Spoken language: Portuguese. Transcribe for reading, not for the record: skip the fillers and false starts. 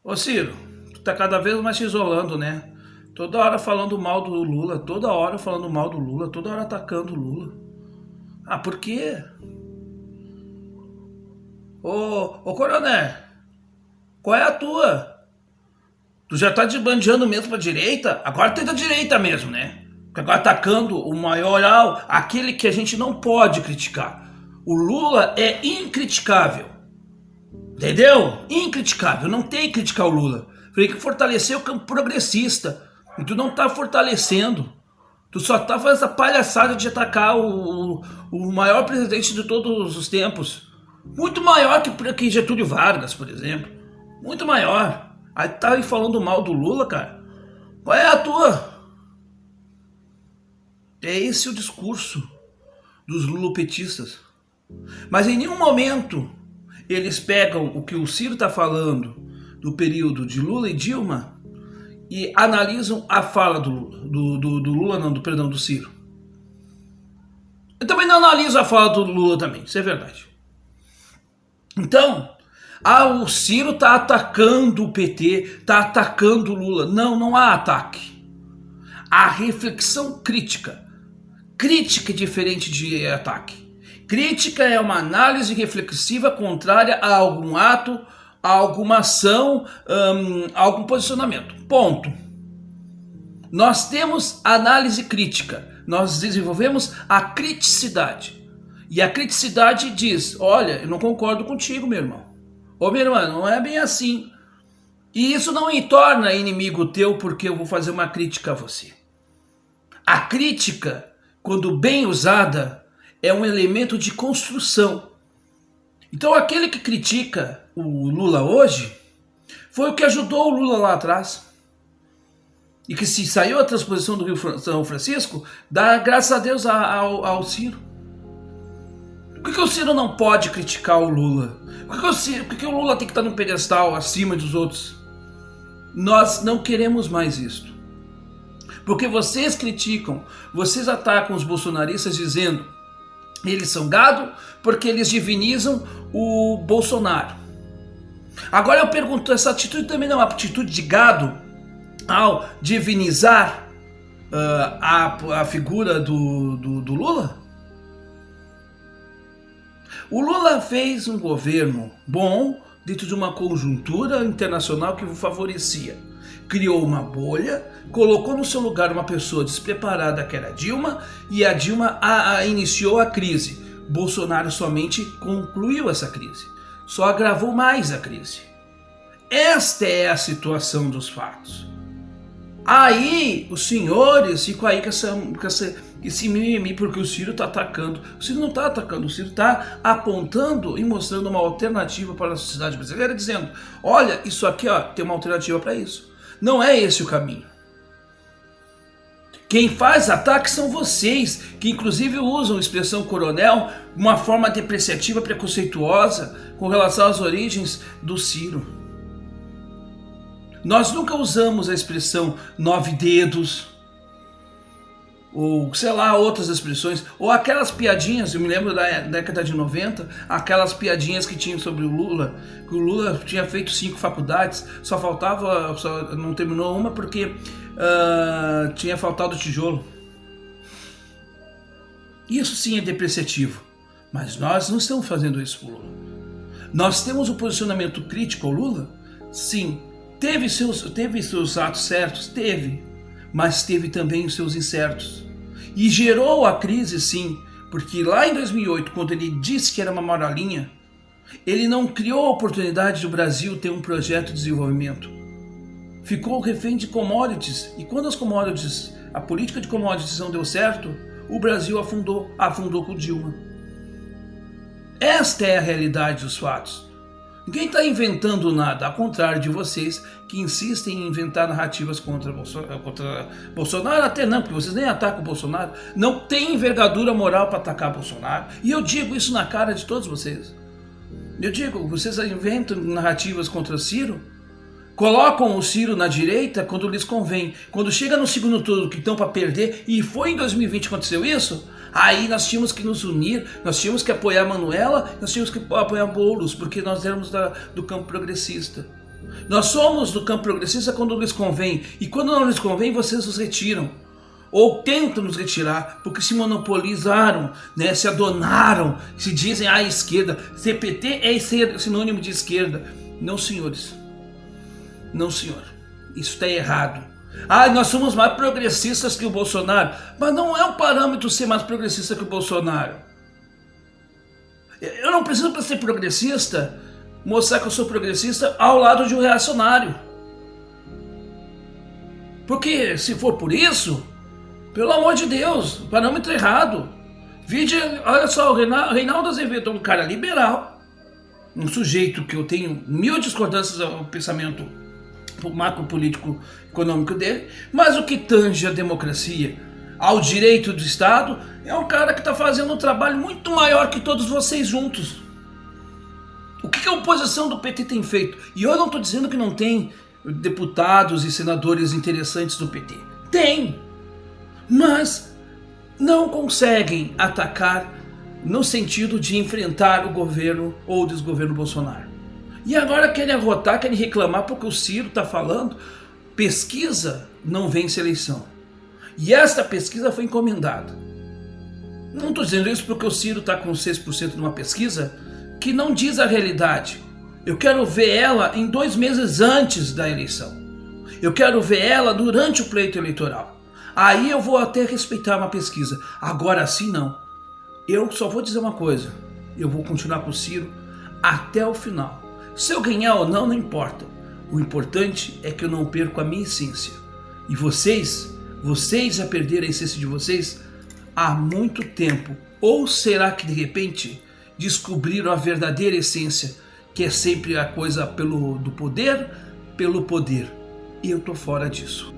Ô Ciro, tu tá cada vez mais se isolando, né? Toda hora falando mal do Lula, toda hora falando mal do Lula, toda hora atacando o Lula. Ah, por quê? Ô Coronel, qual é a tua? Tu já tá desbandeando mesmo pra direita? Agora tem da direita mesmo, né? Porque agora atacando o maioral, aquele que a gente não pode criticar. O Lula é incriticável. Entendeu? Incriticável, não tem que criticar o Lula. Tem que fortalecer o campo progressista. E tu não tá fortalecendo. Tu só tá fazendo essa palhaçada de atacar o maior presidente de todos os tempos. Muito maior que Getúlio Vargas, por exemplo. Muito maior. Aí tá aí falando mal do Lula, cara. Qual é a tua? É esse o discurso dos lulopetistas. Mas em nenhum momento eles pegam o que o Ciro está falando do período de Lula e Dilma e analisam a fala do Lula, do Lula não, perdão, do Ciro. Eu também não analiso a fala do Lula também, isso é verdade. Então, o Ciro está atacando o PT, está atacando o Lula. Não, não há ataque. Há reflexão crítica. Crítica é diferente de ataque. Crítica é uma análise reflexiva contrária a algum ato, a alguma ação, a algum posicionamento. Ponto. Nós temos análise crítica. Nós desenvolvemos a criticidade. E a criticidade diz, olha, eu não concordo contigo, meu irmão. Ô, minha irmã, não é bem assim. E isso não me torna inimigo teu porque eu vou fazer uma crítica a você. A crítica, quando bem usada, é um elemento de construção. Então aquele que critica o Lula hoje foi o que ajudou o Lula lá atrás. E que se saiu a transposição do Rio São Francisco, dá graças a Deus ao Ciro. Por que o Ciro não pode criticar o Lula? Por que o Lula tem que estar num pedestal acima dos outros? Nós não queremos mais isto. Porque vocês criticam, vocês atacam os bolsonaristas dizendo eles são gado porque eles divinizam o Bolsonaro. Agora eu pergunto, essa atitude também não é uma atitude de gado ao divinizar a figura do Lula? O Lula fez um governo bom dentro de uma conjuntura internacional que o favorecia. Criou uma bolha, colocou no seu lugar uma pessoa despreparada que era a Dilma, e a Dilma iniciou a crise. Bolsonaro somente concluiu essa crise, só agravou mais a crise. Esta é a situação dos fatos. Aí os senhores ficam aí com esse mimimi porque o Ciro está atacando. O Ciro não está atacando, o Ciro está apontando e mostrando uma alternativa para a sociedade brasileira, dizendo, olha, isso aqui tem uma alternativa para isso. Não é esse o caminho. Quem faz ataque são vocês, que inclusive usam a expressão coronel de uma forma depreciativa, preconceituosa com relação às origens do Ciro. Nós nunca usamos a expressão 9 dedos, ou sei lá, outras expressões, ou aquelas piadinhas, eu me lembro da década de 90, aquelas piadinhas que tinham sobre o Lula, que o Lula tinha feito 5 faculdades, só não terminou uma porque tinha faltado tijolo. Isso sim é depreciativo, mas nós não estamos fazendo isso para o Lula. Nós temos um posicionamento crítico ao Lula? Sim. Teve seus atos certos? Teve. Mas teve também os seus incertos. E gerou a crise, sim, porque lá em 2008, quando ele disse que era uma moralinha, ele não criou a oportunidade do Brasil ter um projeto de desenvolvimento. Ficou refém de commodities, e quando a política de commodities não deu certo, o Brasil afundou com Dilma. Esta é a realidade dos fatos. Ninguém está inventando nada, ao contrário de vocês que insistem em inventar narrativas contra Bolsonaro, até não, porque vocês nem atacam o Bolsonaro, não tem envergadura moral para atacar Bolsonaro, e eu digo isso na cara de todos vocês. Eu digo, vocês inventam narrativas contra o Ciro, colocam o Ciro na direita quando lhes convém, quando chega no segundo turno que estão para perder, e foi em 2020 que aconteceu isso, aí nós tínhamos que nos unir, nós tínhamos que apoiar Manuela, nós tínhamos que apoiar Boulos, porque nós éramos do campo progressista. Nós somos do campo progressista quando lhes convém, e quando não lhes convém, vocês os retiram. Ou tentam nos retirar, porque se monopolizaram, né, se adonaram, se dizem à esquerda. CPT é sinônimo de esquerda. Não, senhores. Não, senhor. Isso está errado. Nós somos mais progressistas que o Bolsonaro. Mas não é um parâmetro ser mais progressista que o Bolsonaro. Eu não preciso, para ser progressista, mostrar que eu sou progressista ao lado de um reacionário. Porque se for por isso, pelo amor de Deus, o parâmetro errado. Olha só, o Reinaldo Azevedo é um cara liberal, um sujeito que eu tenho mil discordâncias ao pensamento macro político econômico dele, mas o que tange a democracia, ao direito do Estado, é um cara que está fazendo um trabalho muito maior que todos vocês juntos. O que a oposição do PT tem feito? E eu não estou dizendo que não tem deputados e senadores interessantes do PT. Tem! Mas não conseguem atacar no sentido de enfrentar o governo ou o desgoverno Bolsonaro. E agora querem arrotar, querem reclamar porque o Ciro está falando, pesquisa não vence eleição. E esta pesquisa foi encomendada. Não estou dizendo isso porque o Ciro está com 6% numa pesquisa que não diz a realidade. Eu quero ver ela em 2 meses antes da eleição. Eu quero ver ela durante o pleito eleitoral. Aí eu vou até respeitar uma pesquisa. Agora sim não. Eu só vou dizer uma coisa. Eu vou continuar com o Ciro até o final. Se eu ganhar ou não, não importa. O importante é que eu não perco a minha essência. E vocês já perderam a essência de vocês há muito tempo. Ou será que de repente descobriram a verdadeira essência, que é sempre a coisa do poder pelo poder? E eu tô fora disso.